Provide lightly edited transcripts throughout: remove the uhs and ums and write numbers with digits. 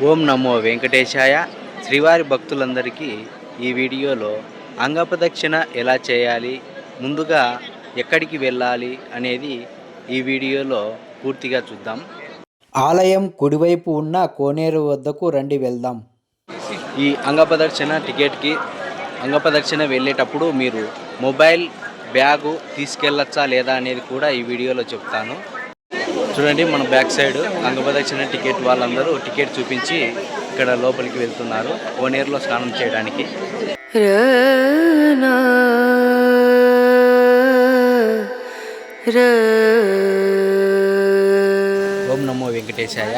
ఓం నమో వెంకటేశాయ. శ్రీవారి భక్తులందరికీ ఈ వీడియోలో అంగప్రదక్షిణ ఎలా చేయాలి, ముందుగా ఎక్కడికి వెళ్ళాలి అనేది ఈ వీడియోలో పూర్తిగా చూద్దాం. ఆలయం కుడివైపు ఉన్న కోనేరు వద్దకు రండి వెళ్దాం. ఈ అంగప్రదక్షిణ వెళ్ళేటప్పుడు మీరు మొబైల్ బ్యాగు తీసుకెళ్ళచ్చా లేదా అనేది కూడా ఈ వీడియోలో చెప్తాను. చూడండి, మన బ్యాక్ సైడ్ అంగప్రదక్షిణ టికెట్ వాళ్ళందరూ టికెట్ చూపించి ఇక్కడ లోపలికి వెళ్తున్నారు కోనేరులో స్నానం చేయడానికి. ఓం నమో వెంకటేశాయ.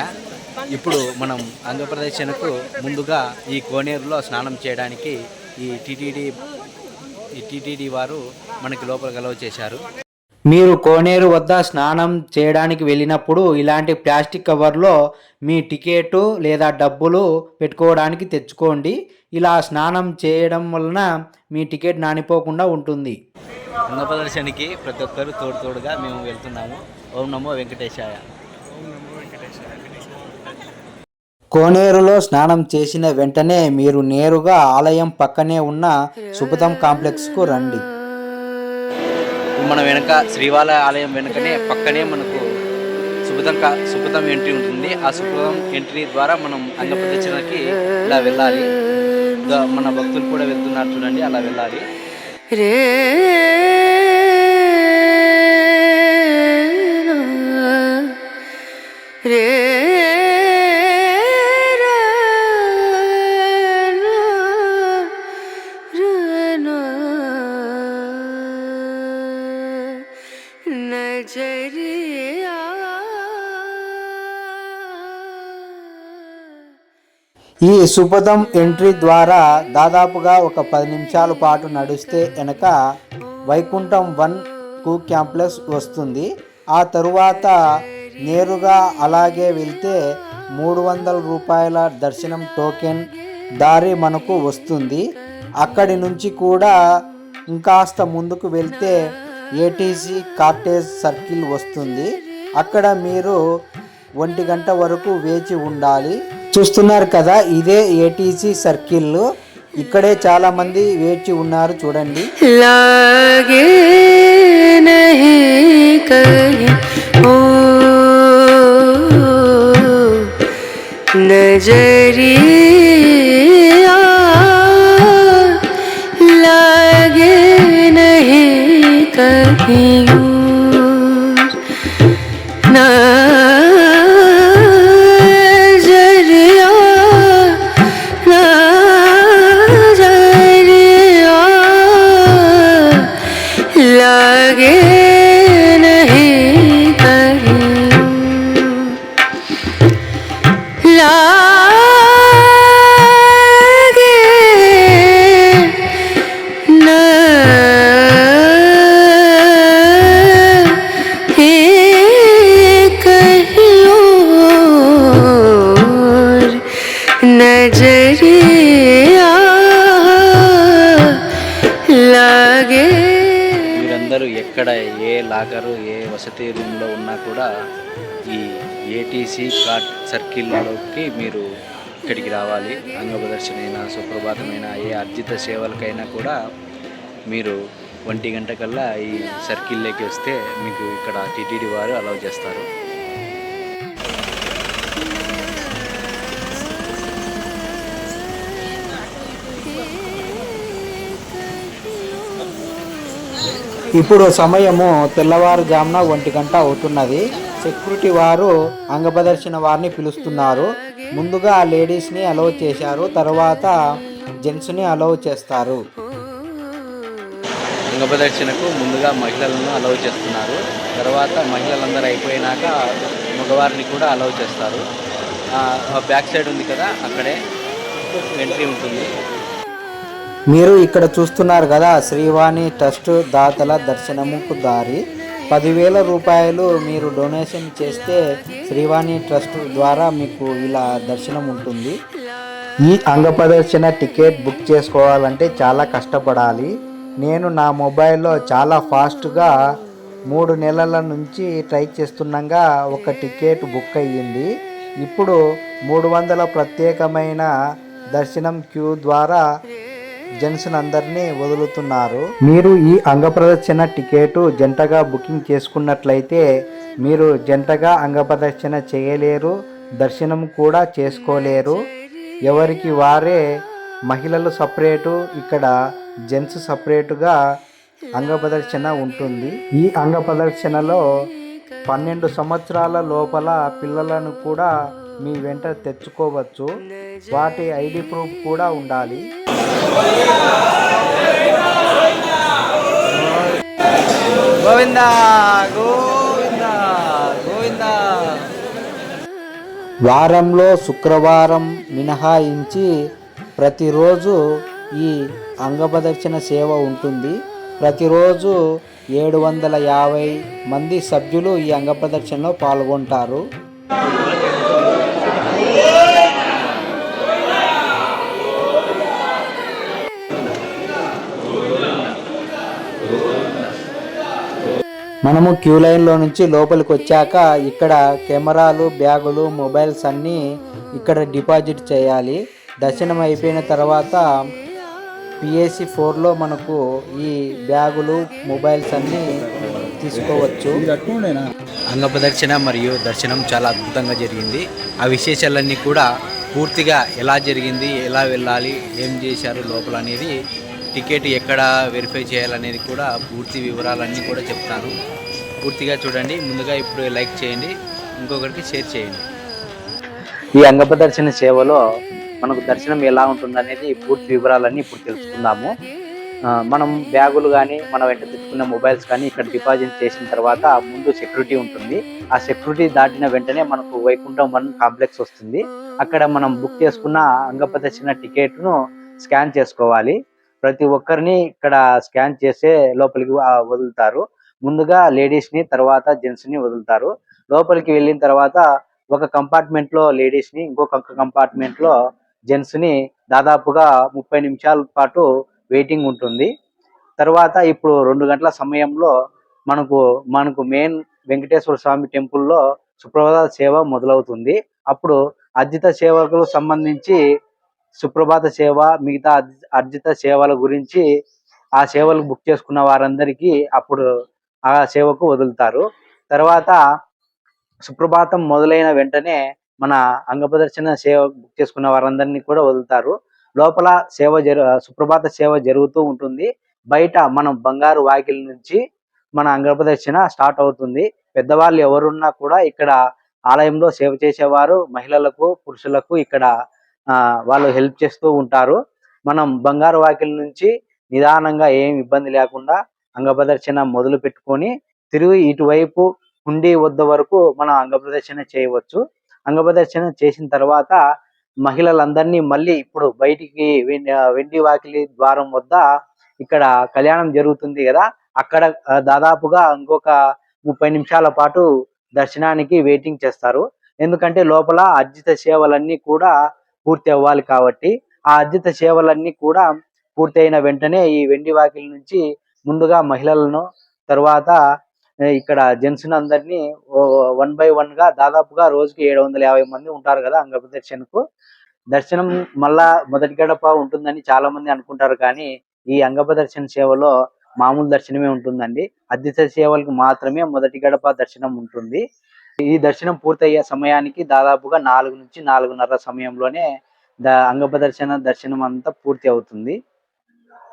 ఇప్పుడు మనం అంగప్రదక్షిణకు ముందుగా ఈ కోనేరులో స్నానం చేయడానికి ఈ టీటీడీ వారు మనకి లోపలికి అలౌ చేశారు. మీరు కోనేరు వద్ద స్నానం చేయడానికి వెళ్ళినప్పుడు ఇలాంటి ప్లాస్టిక్ కవర్లో మీ టికెట్ లేదా డబ్బులు పెట్టుకోవడానికి తెచ్చుకోండి. ఇలా స్నానం చేయడం వలన మీ టికెట్ నానిపోకుండా ఉంటుంది. అంగప్రదర్శనకి ప్రతి ఒక్కరు తోడుగా మేము వెళ్తున్నాము. ఓం నమో వెంకటేశాయ. కోనేరులో స్నానం చేసిన వెంటనే మీరు నేరుగా ఆలయం పక్కనే ఉన్న సుపథం కాంప్లెక్స్కు రండి. మన వెనక శ్రీవాల ఆలయం వెనుకనే పక్కనే మనకు సుపథం ఎంట్రీ ఉంటుంది. ఆ సుపథం ఎంట్రీ ద్వారా మనం అంగప్రదక్షిణకి ఇలా వెళ్ళాలి. మన భక్తులు కూడా వెళ్తున్నారు చూడండి, అలా వెళ్ళాలి. ఈ సుపథం ఎంట్రీ ద్వారా దాదాపుగా ఒక 10 నిమిషాల పాటు నడిస్తే వెనక వైకుంఠం 1 క్యూ క్యాంప్లెక్స్ వస్తుంది. ఆ తరువాత నేరుగా అలాగే వెళ్తే 300 రూపాయల దర్శనం టోకెన్ దారి మనకు వస్తుంది. అక్కడి నుంచి కూడా ఇంకాస్త ముందుకు వెళ్తే ఏటీసీ కార్టేజ్ సర్కిల్ వస్తుంది. అక్కడ మీరు 1 గంట వరకు వేచి ఉండాలి. చూస్తున్నారు కదా, ఇదే ఏటీసీ సర్కిల్. ఇక్కడే చాలా మంది వేచి ఉన్నారు చూడండి. లాగే నహీ కహీ ఓ నజరియా లాగే నహీ కహీ మీరందరూ ఎక్కడ ఏ లాకరు ఏ వసతి రూమ్లో ఉన్నా కూడా ఈ ఏటీసీ కార్ట్ సర్కిల్లోకి మీరు ఇక్కడికి రావాలి. అంగప్రదర్శనైనా సుప్రభాతమైన ఏ అర్జిత సేవలకైనా కూడా మీరు 1 గంట కల్లా ఈ సర్కిల్లోకి వస్తే మీకు ఇక్కడ టీటీడీ వారు అలౌ చేస్తారు. ఇప్పుడు సమయము తెల్లవారుజామున 1 గంట అవుతున్నది. సెక్యూరిటీ వారు అంగప్రదర్శన వారిని పిలుస్తున్నారు. ముందుగా లేడీస్ని అలౌ చేశారు, తర్వాత జెంట్స్ని అలౌ చేస్తారు. అంగప్రదర్శనకు ముందుగా మహిళలను అలౌ చేస్తున్నారు. తర్వాత మహిళలందరూ అయిపోయినాక మగవారిని కూడా అలౌ చేస్తారు. బ్యాక్ సైడ్ ఉంది కదా, అక్కడే ఎంట్రీ ఉంటుంది. మీరు ఇక్కడ చూస్తున్నారు కదా, శ్రీవాణి ట్రస్ట్ దాతల దర్శనముకు దారి. 10,000 రూపాయలు మీరు డొనేషన్ చేస్తే శ్రీవాణి ట్రస్ట్ ద్వారా మీకు ఇలా దర్శనం ఉంటుంది. ఈ అంగప్రదర్శన టికెట్ బుక్ చేసుకోవాలంటే చాలా కష్టపడాలి. నేను నా మొబైల్లో చాలా ఫాస్ట్గా 3 నెలల నుంచి ట్రై చేస్తుండగా ఒక టికెట్ బుక్ అయ్యింది. ఇప్పుడు 300 ప్రత్యేకమైన దర్శనం క్యూ ద్వారా జెంట్స్ అందరినీ వదులుతున్నారు. మీరు ఈ అంగప్రదర్శన టికెట్ జంటగా బుకింగ్ చేసుకున్నట్లయితే మీరు జంటగా అంగప్రదర్శన చేయలేరు, దర్శనం కూడా చేసుకోలేరు. ఎవరికి వారే మహిళలు సపరేటు, ఇక్కడ జెంట్స్ సపరేటుగా అంగప్రదర్శన ఉంటుంది. ఈ అంగప్రదర్శనలో 12 సంవత్సరాల లోపల పిల్లలను కూడా మీ వెంట తెచ్చుకోవచ్చు. వాటి ఐడి ప్రూఫ్ కూడా ఉండాలి. గోవిందా గోవిందా గోవిందా. వారంలో శుక్రవారం మినహాయించి ప్రతిరోజు ఈ అంగప్రదక్షిణ సేవ ఉంటుంది. ప్రతిరోజు 750 మంది సభ్యులు ఈ అంగప్రదక్షిణలో పాల్గొంటారు. మనము క్యూ లైన్లో నుంచి లోపలికి వచ్చాక ఇక్కడ కెమెరాలు, బ్యాగులు, మొబైల్స్ అన్నీ ఇక్కడ డిపాజిట్ చేయాలి. దర్శనం అయిపోయిన తర్వాత పిఎసి 4లో మనకు ఈ బ్యాగులు, మొబైల్స్ అన్నీ తీసుకోవచ్చు. అంగప్రదక్షిణ మరియు దర్శనం చాలా అద్భుతంగా జరిగింది. ఆ విశేషాలన్నీ కూడా పూర్తిగా ఎలా జరిగింది, ఎలా వెళ్ళాలి, ఏం చేశారు లోపల అనేది, టికెట్ ఎక్కడ వెరిఫై చేయాలనేది కూడా పూర్తి వివరాలన్నీ కూడా చెప్తాను. పూర్తిగా చూడండి. ముందుగా ఇప్పుడు లైక్ చేయండి, ఇంకొకరికి షేర్ చేయండి. ఈ అంగప్రదర్శన సేవలో మనకు దర్శనం ఎలా ఉంటుందనేది పూర్తి వివరాలన్నీ ఇప్పుడు తెలుసుకుందాము. మనం బ్యాగులు కానీ మన వెంట తెచ్చుకున్న మొబైల్స్ కానీ ఇక్కడ డిపాజిట్ చేసిన తర్వాత ముందు సెక్యూరిటీ ఉంటుంది. ఆ సెక్యూరిటీ దాటిన వెంటనే మనకు వైకుంఠం 1 కాంప్లెక్స్ వస్తుంది. అక్కడ మనం బుక్ చేసుకున్న అంగప్రదర్శన టికెట్ను స్కాన్ చేసుకోవాలి. ప్రతి ఒక్కరిని ఇక్కడ స్కాన్ చేసే లోపలికి వదులుతారు. ముందుగా లేడీస్ని, తర్వాత జెంట్స్ని వదులుతారు. లోపలికి వెళ్ళిన తర్వాత ఒక కంపార్ట్మెంట్లో లేడీస్ని, ఇంకొక కంపార్ట్మెంట్లో జెంట్స్ని దాదాపుగా 30 నిమిషాల పాటు వెయిటింగ్ ఉంటుంది. తర్వాత ఇప్పుడు 2 గంటల సమయంలో మనకు మెయిన్ వెంకటేశ్వర స్వామి టెంపుల్లో సుప్రభాత సేవ మొదలవుతుంది. అప్పుడు అర్జిత సేవకు సంబంధించి సుప్రభాత సేవ, మిగతా అర్జిత సేవల గురించి ఆ సేవలు బుక్ చేసుకున్న వారందరికీ అప్పుడు ఆ సేవకు వదులుతారు. తర్వాత సుప్రభాతం మొదలైన వెంటనే మన అంగప్రదర్శన సేవ బుక్ చేసుకున్న వారందరినీ కూడా వదులుతారు. లోపల సుప్రభాత సేవ జరుగుతూ ఉంటుంది. బయట మనం బంగారు వాకిలి నుంచి మన అంగప్రదర్శన స్టార్ట్ అవుతుంది. పెద్దవాళ్ళు ఎవరున్నా కూడా ఇక్కడ ఆలయంలో సేవ చేసేవారు మహిళలకు, పురుషులకు ఇక్కడ వాళ్ళు హెల్ప్ చేస్తూ ఉంటారు. మనం బంగారు వాకిలి నుంచి నిదానంగా ఏం ఇబ్బంది లేకుండా అంగప్రదర్శన మొదలు పెట్టుకొని తిరిగి ఇటువైపు హుండీ వద్ద వరకు మనం అంగప్రదర్శన చేయవచ్చు. అంగప్రదర్శన చేసిన తర్వాత మహిళలందరినీ మళ్ళీ ఇప్పుడు బయటికి వెండి వాకిలి ద్వారం వద్ద ఇక్కడ కళ్యాణం జరుగుతుంది కదా, అక్కడ దాదాపుగా ఇంకొక 30 నిమిషాల పాటు దర్శనానికి వెయిటింగ్ చేస్తారు. ఎందుకంటే లోపల అర్జిత సేవలన్నీ కూడా పూర్తి అవ్వాలి కాబట్టి. ఆ అర్జిత సేవలన్నీ కూడా పూర్తి అయిన వెంటనే ఈ వెండి వాకిలి నుంచి ముందుగా మహిళలను, తర్వాత ఇక్కడ జెంట్స్ అందరినీ 1 by 1 గా దాదాపుగా రోజుకి 750 మంది ఉంటారు కదా అంగప్రదర్శనకు. దర్శనం మళ్ళా మొదటి గడప ఉంటుందని చాలా మంది అనుకుంటారు, కానీ ఈ అంగప్రదర్శన సేవలో మామూలు దర్శనమే ఉంటుందండి. అర్జిత సేవలకు మాత్రమే మొదటి గడప దర్శనం ఉంటుంది. ఈ దర్శనం పూర్తయ్యే సమయానికి దాదాపుగా 4 నుంచి 4:30 సమయంలోనే అంగప్రదర్శన దర్శనం అంతా పూర్తి అవుతుంది.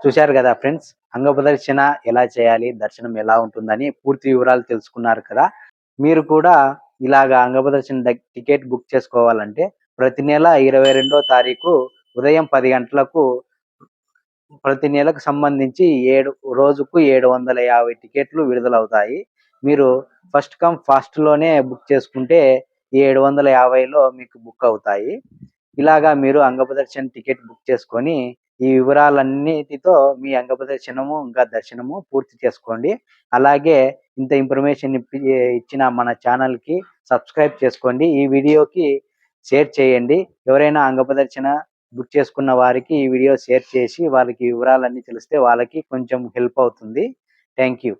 చూశారు కదా ఫ్రెండ్స్, అంగప్రదర్శన ఎలా చేయాలి, దర్శనం ఎలా ఉంటుందని పూర్తి వివరాలు తెలుసుకున్నారు కదా. మీరు కూడా ఇలాగా అంగప్రదర్శన టికెట్ బుక్ చేసుకోవాలంటే ప్రతి నెల 22వ తారీఖు ఉదయం 10 గంటలకు ప్రతి నెలకు సంబంధించి రోజుకు 750 టికెట్లు విడుదలవుతాయి. మీరు ఫస్ట్ కమ్ ఫాస్ట్ లోనే బుక్ చేసుకుంటే 750లో మీకు బుక్ అవుతాయి. ఇలాగా మీరు అంగప్రదర్శన టికెట్ బుక్ చేసుకొని ఈ వివరాలన్నిటితో మీ అంగప్రదర్శనము ఇంకా దర్శనము పూర్తి చేసుకోండి. అలాగే ఇంత ఇన్ఫర్మేషన్ ఇచ్చిన మన ఛానల్కి సబ్స్క్రైబ్ చేసుకోండి. ఈ వీడియోకి షేర్ చేయండి. ఎవరైనా అంగప్రదర్శన బుక్ చేసుకున్న వారికి ఈ వీడియో షేర్ చేసి వాళ్ళకి వివరాలన్నీ తెలిస్తే వాళ్ళకి కొంచెం హెల్ప్ అవుతుంది. Thank you.